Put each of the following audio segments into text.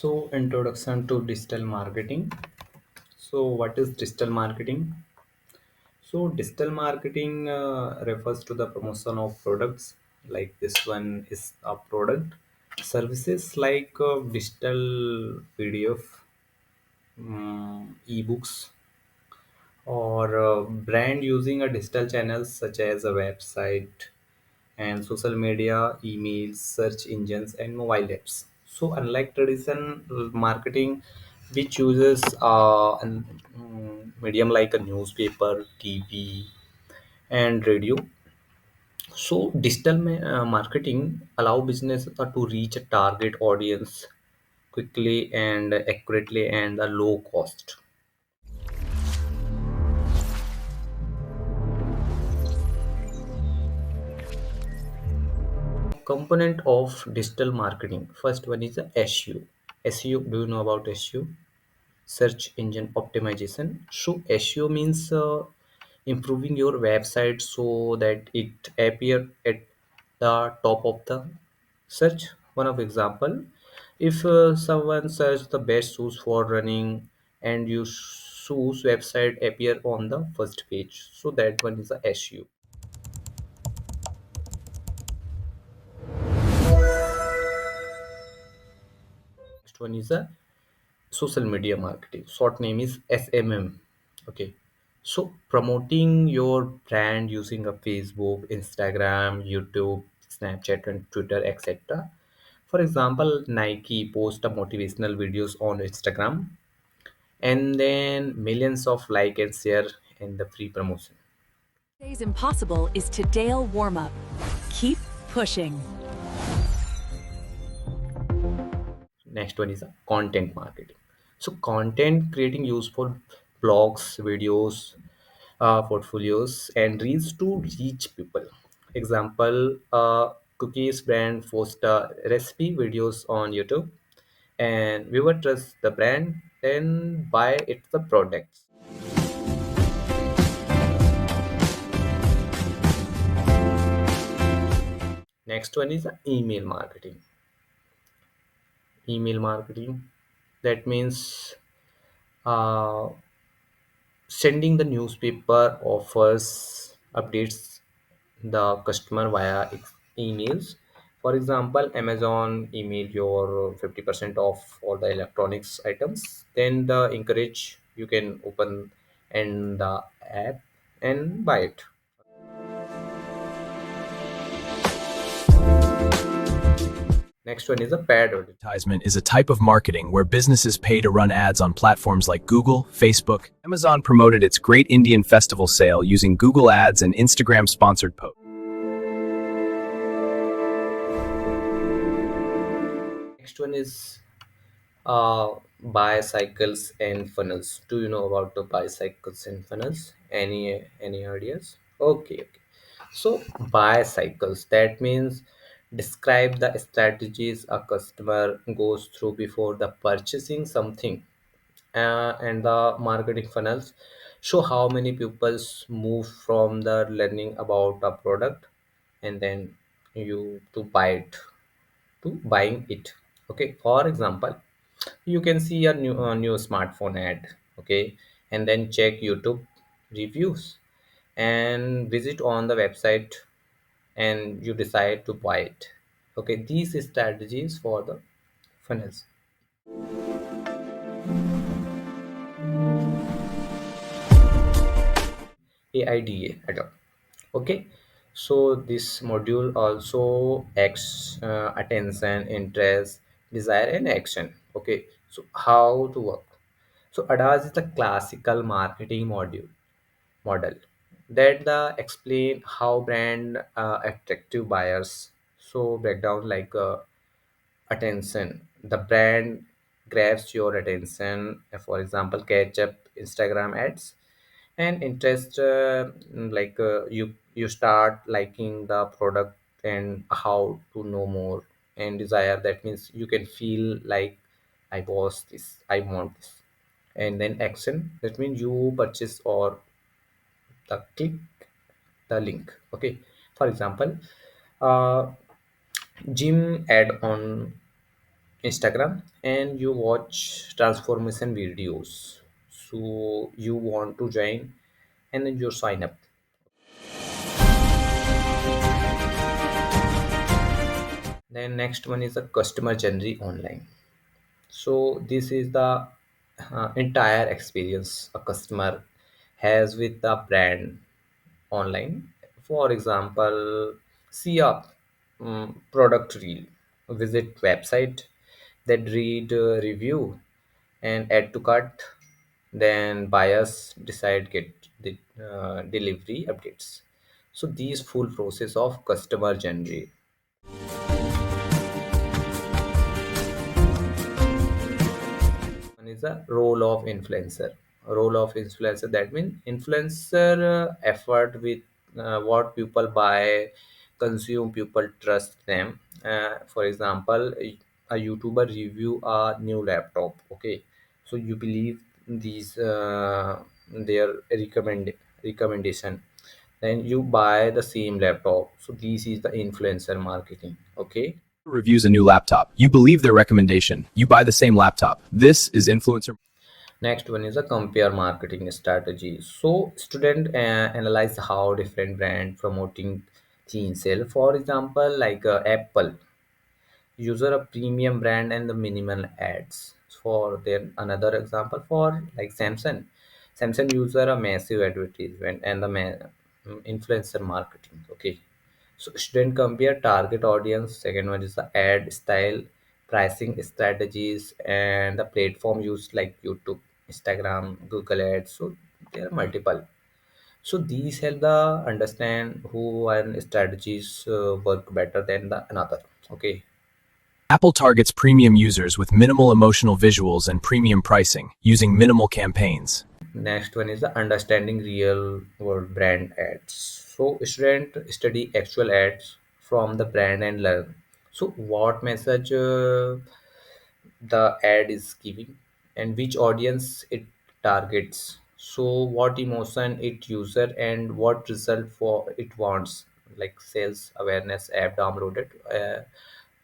So, introduction to digital marketing. So, what is digital marketing? So, digital marketing refers to the promotion of products. Like this one is a product. Services like digital PDF, ebooks, or brand using a digital channels such as a website and social media, emails, search engines, and mobile apps. So, unlike traditional marketing, which uses an medium like a newspaper, TV, and radio, so digital marketing allow business to reach a target audience quickly and accurately and a low cost. Component of digital marketing. First one is the SEO. SEO. Do you know about SEO? Search engine optimization. So SEO means improving your website so that it appear at the top of the search. One of example, if someone search the best shoes for running and your shoes website appear on the first page, so that one is the SEO. Next one is a social media marketing. Short name is SMM. Okay. So promoting your brand using a Facebook, Instagram, YouTube, Snapchat, and Twitter, etc. For example, Nike post a motivational videos on Instagram and then millions of like and share in the free promotion. Today's impossible is today warm up. Keep pushing. Next one is a content marketing. So content creating useful blogs, videos, portfolios, and reels to reach people. Example, cookies brand post recipe videos on YouTube, and viewer trust the brand, then buy it the products. Next one is email marketing. Email marketing, that means uh, sending the newspaper offers updates the customer via emails. For example, Amazon email your 50% off all the electronics items, then the encourage you can open and the app and buy it. Next one is a paid audit. Advertisement is a type of marketing where businesses pay to run ads on platforms like Google, Facebook. Amazon promoted its Great Indian Festival sale using Google Ads and Instagram sponsored posts. Next one is bicycles and funnels. Do you know about the bicycles and funnels? Any ideas? Okay, okay. So bicycles, that means describe the strategies a customer goes through before the purchasing something. And the marketing funnels show how many people move from the learning about a product and then you to buy it to buying it. Okay, for example, you can see a new smartphone ad. Okay, and then check YouTube reviews and visit on the website and you decide to buy it. Okay, these strategies for the funnels. AIDA adopt. Okay, so this module also acts attention, interest, desire, and action. Okay, so how to work? So ADAS is the classical marketing model that the explain how brand attractive buyers. So breakdown like attention. The brand grabs your attention. For example, ketchup, Instagram ads, and interest like you start liking the product and how to know more. And desire, that means you can feel like I was this, I want this. And then action, that means you purchase or the click the link. Okay, for example, uh, gym ad on Instagram and you watch transformation videos. So you want to join and then you sign up. Then next one is the customer journey online. So this is the entire experience a customer has with the brand online. For example, see a product reel, visit website, then read review and add to cart, then buyers decide get the delivery updates. So these full process of customer journey. One is the role of influencer. Role of influencer, that means influencer effort with what people buy, consume, people trust them. For example, a YouTuber review a new laptop. Okay, so you believe these their recommendation, then you buy the same laptop. So this is the influencer marketing. Okay. Reviews a new laptop. You believe their recommendation. You buy the same laptop. This is influencer. Next one is a compare marketing strategy. So student analyze how different brand promoting things sell. For example, like Apple user a premium brand and the minimal ads. For then another example for like Samsung user a massive advertisement and the influencer marketing. Okay, so student compare target audience. Second one is the ad style, pricing strategies, and the platform used like YouTube, Instagram, Google Ads. So there are multiple. So these help the understand who and strategies work better than the another. Okay. Apple targets premium users with minimal emotional visuals and premium pricing, using minimal campaigns. Next one is the understanding real world brand ads. So student study actual ads from the brand and learn. So what message the ad is giving and which audience it targets. So what emotion it user and what result for it wants, like sales awareness app downloaded.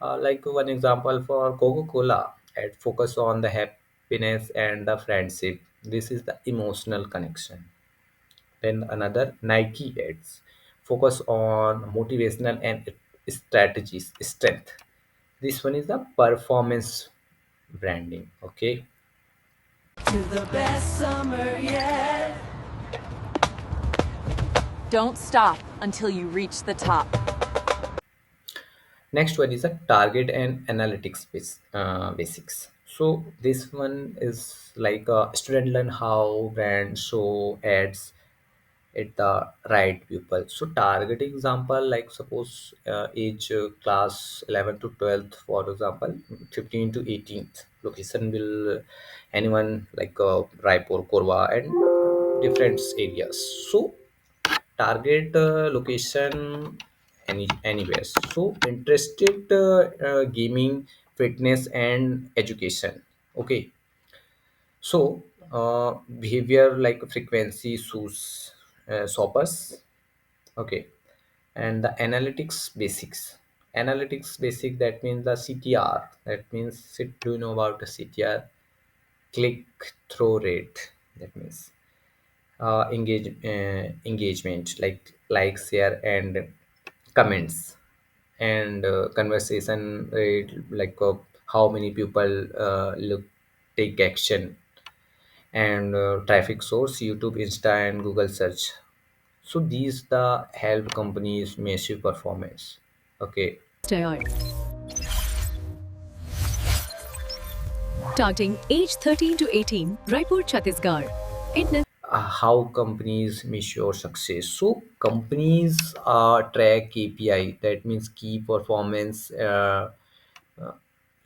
Like one example for Coca-Cola, ad focus on the happiness and the friendship. This is the emotional connection. Then another Nike ads focus on motivational and strategies, strength. This one is the performance branding. Okay. To the best summer yet. Don't stop until you reach the top. Next one is a target and analytics basics. So this one is like a student learn how brands show ads at the right people. So target example, like suppose age class 11 to 12th, for example, 15 to 18th. Location will anyone like Raipur, Korwa, and different areas. So target location anywhere. So interested gaming, fitness, and education. Okay. So behavior like frequency suits shoppers. Okay, and the analytics basic, that means the CTR, that means do you know about the CTR? Click through rate, that means engagement, like share and comments, and conversation rate, like how many people look take action, and traffic source YouTube, Insta, and Google search. So these the help companies measure performance. Okay. Start. Starting age 13 to 18, Raipur, Chhattisgarh. It How companies measure success. So companies track KPI, that means key performance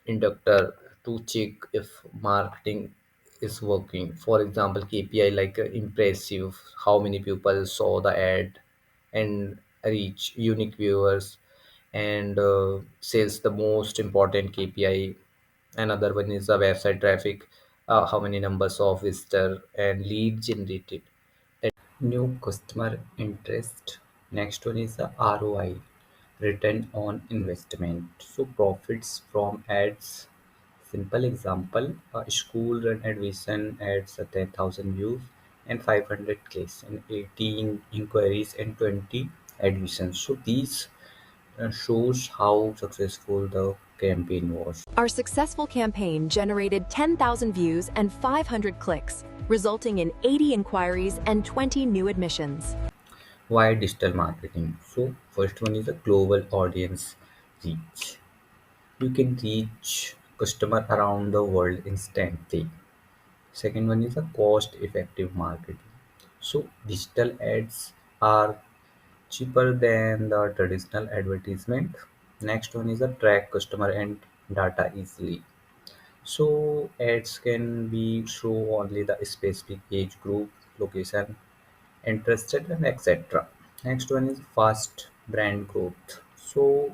inductor, to check if marketing is working. For example, KPI like impressive, how many people saw the ad, and reach unique viewers, and sales, the most important KPI. Another one is the website traffic, how many numbers of visitor and lead generated, new customer interest. Next one is the ROI, return on investment. So profits from ads, Simple example, a school run admission adds 10,000 views and 500 clicks and 18 inquiries and 20 admissions. So these shows how successful the campaign was. Our successful campaign generated 10,000 views and 500 clicks, resulting in 80 inquiries and 20 new admissions. Why digital marketing? So first one is a global audience reach. You can reach customer around the world instantly. Second one is a cost effective marketing. So digital ads are cheaper than the traditional advertisement. Next one is a track customer and data easily. So ads can be show only the specific age group, location, interested and etc. Next one is fast brand growth. So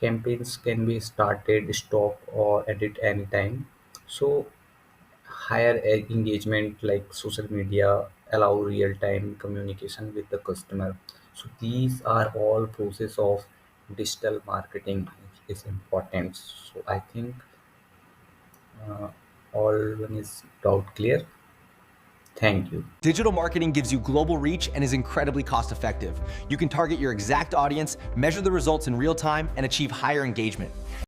campaigns can be started, stop or edit anytime. So higher engagement like social media allow real time communication with the customer. So these are all process of digital marketing is important. So I think uh, all one is doubt clear. Thank you. Digital marketing gives you global reach and is incredibly cost effective. You can target your exact audience, measure the results in real time, and achieve higher engagement.